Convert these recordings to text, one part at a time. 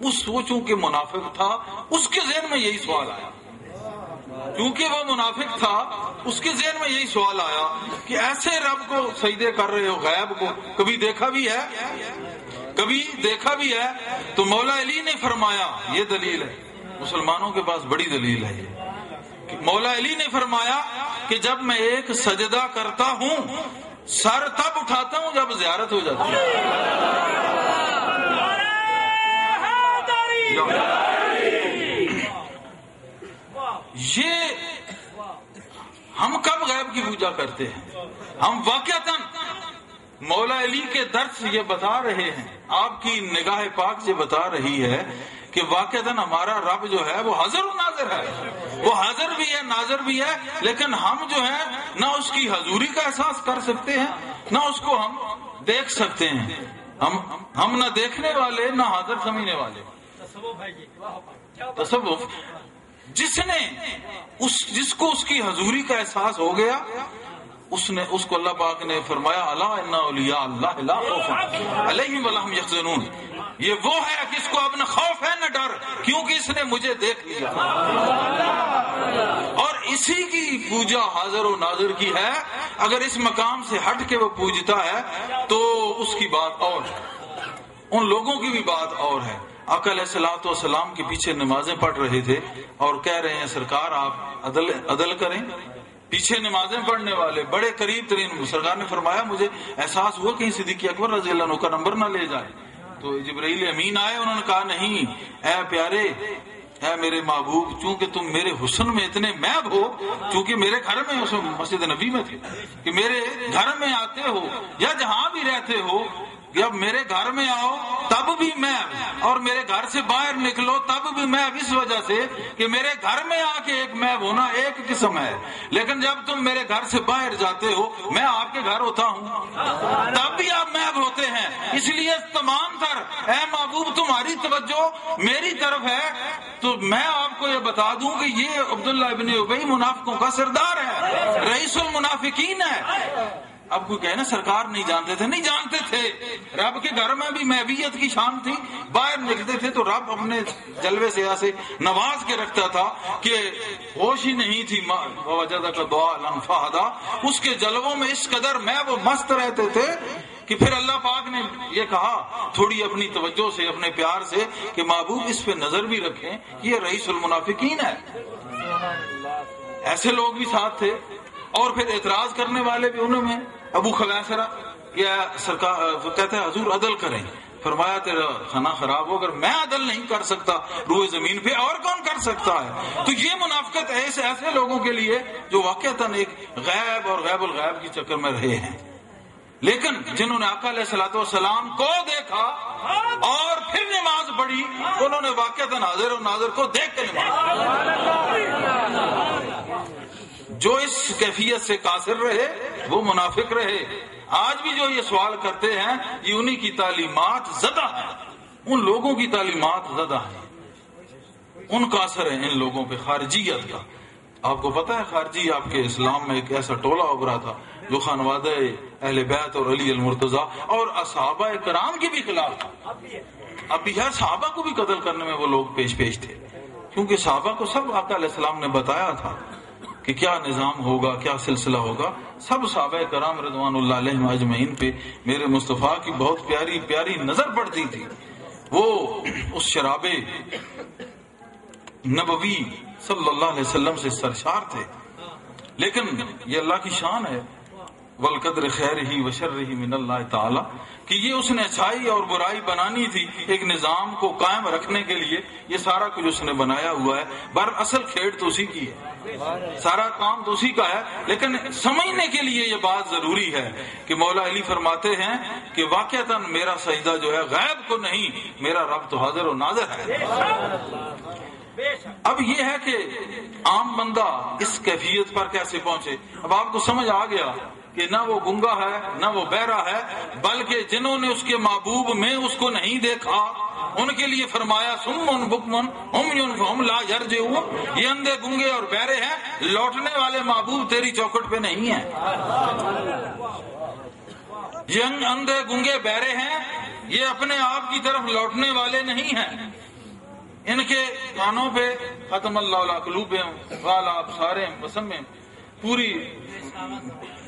وہ چونکہ منافق تھا اس کے ذہن میں یہی سوال آیا، کیونکہ وہ منافق تھا اس کے ذہن میں یہی سوال آیا کہ ایسے رب کو سجدے کر رہے ہو، غیب کو کبھی دیکھا بھی ہے؟ کبھی دیکھا بھی ہے؟ تو مولا علی نے فرمایا، یہ دلیل ہے، مسلمانوں کے پاس بڑی دلیل ہے یہ، مولا علی نے فرمایا کہ جب میں ایک سجدہ کرتا ہوں سر تب اٹھاتا ہوں جب زیارت ہو جاتی ہے۔ یہ ہم کب غیب کی پوجا کرتے ہیں؟ ہم واقعتاً مولا علی کے درس یہ بتا رہے ہیں، آپ کی نگاہ پاک یہ بتا رہی ہے کہ واقعتاً ہمارا رب جو ہے وہ حاضر و ناظر ہے، وہ حاضر بھی ہے ناظر بھی ہے، لیکن ہم جو ہے نہ اس کی حضوری کا احساس کر سکتے ہیں نہ اس کو ہم دیکھ سکتے ہیں، ہم نہ دیکھنے والے نہ حاضر سمجھنے والے۔ تصوف جس کو اس کی حضوری کا احساس ہو گیا اس کو اللہ پاک نے فرمایا الا ان اولیاء اللہ لا خوف علیہم ولا ھم یحزنون، یہ وہ ہے جس کو اب نہ خوف ہے نہ ڈر، کیونکہ اس نے مجھے دیکھ لیا۔ اور اسی کی پوجا حاضر و ناظر کی ہے، اگر اس مقام سے ہٹ کے وہ پوجتا ہے تو اس کی بات اور ہے، ان لوگوں کی بھی بات اور ہے۔ آقا علیہ الصلوۃ والسلام کے پیچھے نمازیں پڑھ رہے تھے اور کہہ رہے ہیں سرکار آپ عدل کریں، پیچھے نمازیں پڑھنے والے بڑے قریب ترین، سرکار نے فرمایا مجھے احساس ہوا کہیں صدیق اکبر رضی اللہ عنہ کا نمبر نہ لے جائے، تو جبرائیل امین آئے، انہوں نے کہا نہیں اے پیارے، اے میرے محبوب، چونکہ تم میرے حسن میں اتنے محب ہو، چونکہ میرے گھر میں اس مسجد نبی میں تھے کہ میرے گھر میں آتے ہو یا جہاں بھی رہتے ہو، جب میرے گھر میں آؤ تب بھی میں، اور میرے گھر سے باہر نکلو تب بھی میں، اس وجہ سے کہ میرے گھر میں آ کے ایک میں ہونا ایک قسم ہے، لیکن جب تم میرے گھر سے باہر جاتے ہو میں آپ کے گھر ہوتا ہوں تب بھی آپ محب ہوتے ہیں، اس لیے تمام تر اے محبوب تمہاری توجہ میری طرف ہے، تو میں آپ کو یہ بتا دوں کہ یہ عبداللہ ابن ابی منافقوں کا سردار ہے، رئیس المنافقین ہے۔ اب کوئی کہے نا سرکار نہیں جانتے تھے، نہیں جانتے تھے، رب کے گھر میں بھی محبیت کی شان تھی، باہر نکلتے تھے تو رب اپنے جلوے سے ایسے نواز کے رکھتا تھا کہ ہوش ہی نہیں تھی، وجدک ضالا فہدی، اس کے جلووں میں اس قدر میں وہ مست رہتے تھے کہ پھر اللہ پاک نے یہ کہا تھوڑی اپنی توجہ سے اپنے پیار سے کہ محبوب اس پہ نظر بھی رکھیں، یہ رئیس المنافقین ہے۔ ایسے لوگ بھی ساتھ تھے، اور پھر اعتراض کرنے والے بھی انہوں میں ابو خبیثرہ، یا سرکار کہتے ہیں حضور عدل کریں، فرمایا تیرا کھانا خراب ہو، اگر میں عدل نہیں کر سکتا روئے زمین پہ اور کون کر سکتا ہے؟ تو یہ منافقت ایسے لوگوں کے لیے جو واقعتاً ایک غیب اور غیب الغیب کی چکر میں رہے ہیں، لیکن جنہوں نے آقا علیہ الصلوۃ والسلام کو دیکھا اور پھر نماز پڑھی، انہوں نے واقعتاً حاضر و ناظر کو دیکھ کے نماز، جو اس کیفیت سے قاصر رہے وہ منافق رہے۔ آج بھی جو یہ سوال کرتے ہیں یہ انہی کی تعلیمات زدہ ہیں، ان لوگوں کی تعلیمات زدہ ہیں، ان کا اثر ہے ان لوگوں پہ خارجیت کا۔ آپ کو پتا ہے خارجی آپ کے اسلام میں ایک ایسا ٹولہ ابھرا تھا جو خانوادہ اہل بیت اور علی المرتضیٰ اور صحابہ کرام کے بھی خلاف تھا، اب بھی ہر صحابہ کو بھی قتل کرنے میں وہ لوگ پیش تھے، کیونکہ صحابہ کو سب آقا علیہ السلام نے بتایا تھا کہ کیا نظام ہوگا، کیا سلسلہ ہوگا، سب صحابہ کرام رضوان اللہ علیہم اجمعین پہ میرے مصطفیٰ کی بہت پیاری پیاری نظر پڑتی تھی، وہ اس شراب نبوی صلی اللہ علیہ وسلم سے سرشار تھے۔ لیکن یہ اللہ کی شان ہے، والقدر خیرہ وشرہ من اللہ تعالی، کہ یہ اس نے اچھائی اور برائی بنانی تھی ایک نظام کو قائم رکھنے کے لیے، یہ سارا کچھ اس نے بنایا ہوا ہے، اصل کھیڑ تو اسی کی ہے، سارا کام تو اسی کا ہے، لیکن سمجھنے کے لیے یہ بات ضروری ہے کہ مولا علی فرماتے ہیں کہ واقعتاً میرا سجدہ جو ہے غیب کو نہیں، میرا رب تو حاضر و ناظر ہے۔ اب یہ ہے کہ عام بندہ اس کیفیت پر کیسے پہنچے؟ اب آپ کو سمجھ آ گیا کہ نہ وہ گنگا ہے نہ وہ بہرا ہے، بلکہ جنہوں نے اس کے محبوب میں اس کو نہیں دیکھا ان کے لیے فرمایا سمن بکمن ہم لا یرجعون، یہ اندھے گنگے اور بہرے ہیں، لوٹنے والے محبوب تیری چوکھٹ پہ نہیں ہیں، یہ اندھے گنگے بہرے ہیں، یہ اپنے آپ کی طرف لوٹنے والے نہیں ہیں، ان کے کانوں پہ ختم اللہ علی قلوبہم وعلی ابصارہم وسمعہم، پوری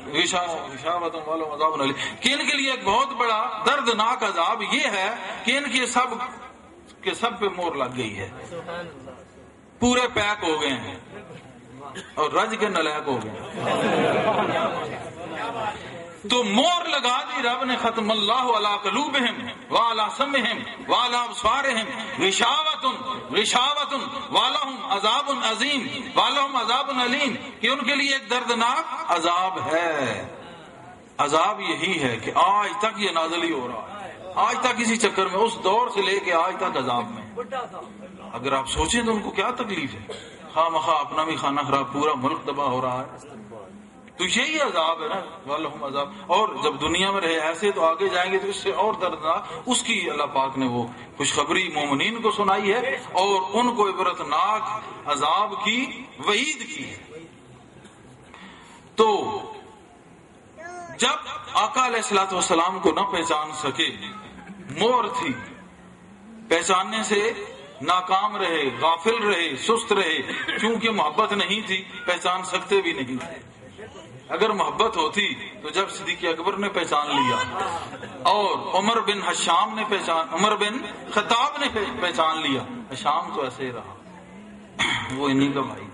غشاوۃ ولہم عذاب علیم، کہ ان کے لیے ایک بہت بڑا دردناک عذاب یہ ہے کہ ان کے سب پہ مور لگ گئی ہے، پورے پیک ہو گئے ہیں اور رج کے نلائق ہو گئے. تو مور لگا دی رب نے، ختم اللہ علی قلوبہم وعلی سمعہم وعلی ابصارہم غشاوۃ ولہم عذاب عظیم ولہم عذاب علیم، کہ ان کے لیے ایک دردناک عذاب ہے. عذاب یہی ہے کہ آج تک یہ نازل ہی ہو رہا ہے، آج تک اسی چکر میں، اس دور سے لے کے آج تک عذاب میں. اگر آپ سوچیں تو ان کو کیا تکلیف ہے، خواہ مخواہ اپنا بھی کھانا خراب، پورا ملک تباہ ہو رہا ہے. تو یہی عذاب ہے نا، واللہم عذاب. اور جب دنیا میں رہے ایسے تو آگے جائیں گے تو اس سے اور دردناک، اس کی اللہ پاک نے وہ خوشخبری مومنین کو سنائی ہے اور ان کو عبرتناک عذاب کی وعید کی ہے. تو جب آقا علیہ الصلوۃ والسلام کو نہ پہچان سکے، مور تھی، پہچاننے سے ناکام رہے، غافل رہے، سست رہے، کیونکہ محبت نہیں تھی پہچان سکتے بھی نہیں تھے. اگر محبت ہوتی تو جب صدیق اکبر نے پہچان لیا اور عمر بن خطاب نے پہچان لیا، حشام تو ایسے ہی رہا، وہ انہی کا بھائی،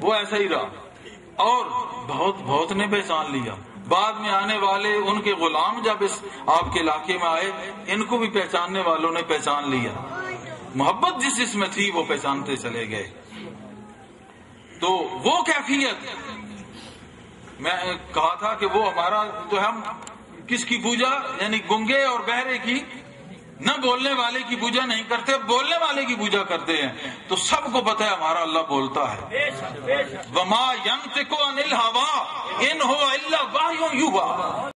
وہ ایسا ہی رہا، اور بہت نے پہچان لیا. بعد میں آنے والے ان کے غلام جب آپ کے علاقے میں آئے، ان کو بھی پہچاننے والوں نے پہچان لیا. محبت جس میں تھی وہ پہچانتے چلے گئے. تو وہ کیفیت، میں کہا تھا کہ وہ ہمارا تو ہم کس کی پوجا، یعنی گنگے اور بہرے کی، نہ بولنے والے کی پوجا نہیں کرتے، بولنے والے کی پوجا کرتے ہیں. تو سب کو پتہ ہے ہمارا اللہ بولتا ہے، وما ينطق عن الهوى ان هو الا وحی یوحی.